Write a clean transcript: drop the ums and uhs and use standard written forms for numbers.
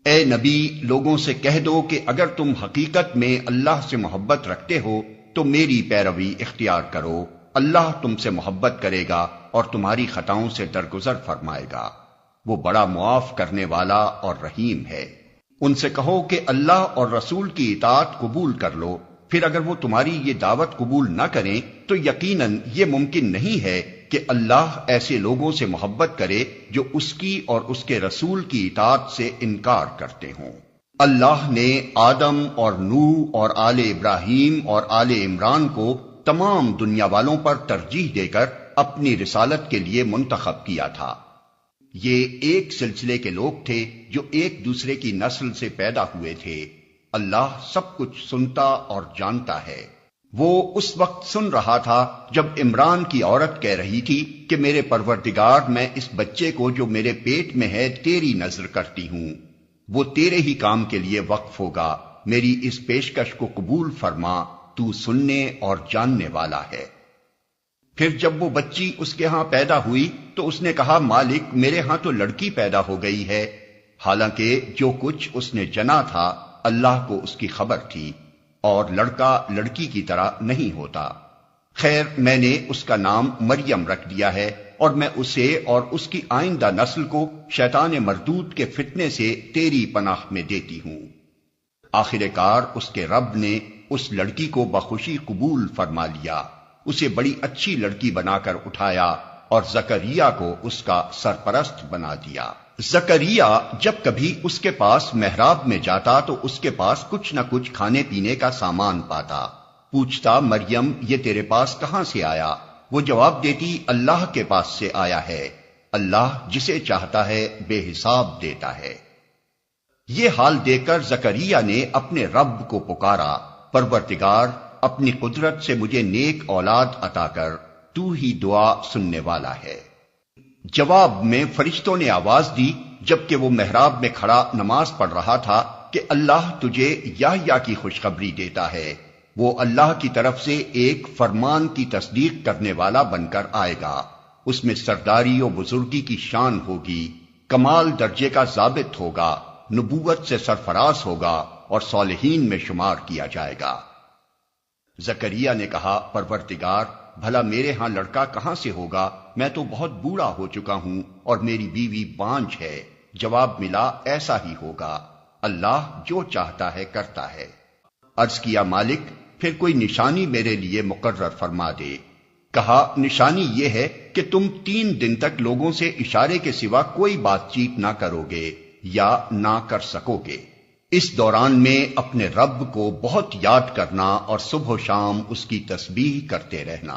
اے نبی، لوگوں سے کہہ دو کہ اگر تم حقیقت میں اللہ سے محبت رکھتے ہو تو میری پیروی اختیار کرو، اللہ تم سے محبت کرے گا اور تمہاری خطاؤں سے درگزر فرمائے گا، وہ بڑا معاف کرنے والا اور رحیم ہے۔ ان سے کہو کہ اللہ اور رسول کی اطاعت قبول کر لو، پھر اگر وہ تمہاری یہ دعوت قبول نہ کریں تو یقیناً یہ ممکن نہیں ہے کہ اللہ ایسے لوگوں سے محبت کرے جو اس کی اور اس کے رسول کی اطاعت سے انکار کرتے ہوں۔ اللہ نے آدم اور نوح اور آل ابراہیم اور آل عمران کو تمام دنیا والوں پر ترجیح دے کر اپنی رسالت کے لیے منتخب کیا تھا۔ یہ ایک سلسلے کے لوگ تھے جو ایک دوسرے کی نسل سے پیدا ہوئے تھے۔ اللہ سب کچھ سنتا اور جانتا ہے۔ وہ اس وقت سن رہا تھا جب عمران کی عورت کہہ رہی تھی کہ میرے پروردگار، میں اس بچے کو جو میرے پیٹ میں ہے تیری نذر کرتی ہوں، وہ تیرے ہی کام کے لیے وقف ہوگا، میری اس پیشکش کو قبول فرما، تو سننے اور جاننے والا ہے۔ پھر جب وہ بچی اس کے ہاں پیدا ہوئی تو اس نے کہا، مالک میرے ہاں تو لڑکی پیدا ہو گئی ہے، حالانکہ جو کچھ اس نے جنا تھا اللہ کو اس کی خبر تھی، اور لڑکا لڑکی کی طرح نہیں ہوتا۔ خیر، میں نے اس کا نام مریم رکھ دیا ہے، اور میں اسے اور اس کی آئندہ نسل کو شیطان مردود کے فتنے سے تیری پناہ میں دیتی ہوں۔ آخر کار اس کے رب نے اس لڑکی کو بخوشی قبول فرما لیا، اسے بڑی اچھی لڑکی بنا کر اٹھایا اور زکریا کو اس کا سرپرست بنا دیا۔ زکریا جب کبھی اس کے پاس محراب میں جاتا تو اس کے پاس کچھ نہ کچھ کھانے پینے کا سامان پاتا، پوچھتا، مریم یہ تیرے پاس کہاں سے آیا؟ وہ جواب دیتی، اللہ کے پاس سے آیا ہے، اللہ جسے چاہتا ہے بے حساب دیتا ہے۔ یہ حال دیکھ کر زکریا نے اپنے رب کو پکارا، پروردگار اپنی قدرت سے مجھے نیک اولاد عطا کر، تو ہی دعا سننے والا ہے۔ جواب میں فرشتوں نے آواز دی جبکہ وہ محراب میں کھڑا نماز پڑھ رہا تھا کہ اللہ تجھے یحییٰ کی خوشخبری دیتا ہے، وہ اللہ کی طرف سے ایک فرمان کی تصدیق کرنے والا بن کر آئے گا، اس میں سرداری و بزرگی کی شان ہوگی، کمال درجے کا ضابط ہوگا، نبوت سے سرفراز ہوگا اور صالحین میں شمار کیا جائے گا۔ زکریا نے کہا، پروردگار بھلا میرے ہاں لڑکا کہاں سے ہوگا؟ میں تو بہت بوڑھا ہو چکا ہوں اور میری بیوی بانجھ ہے۔ جواب ملا، ایسا ہی ہوگا، اللہ جو چاہتا ہے کرتا ہے۔ عرض کیا، مالک پھر کوئی نشانی میرے لیے مقرر فرما دے۔ کہا، نشانی یہ ہے کہ تم 3 دن تک لوگوں سے اشارے کے سوا کوئی بات چیت نہ کرو گے یا نہ کر سکو گے۔ اس دوران میں اپنے رب کو بہت یاد کرنا اور صبح و شام اس کی تسبیح کرتے رہنا۔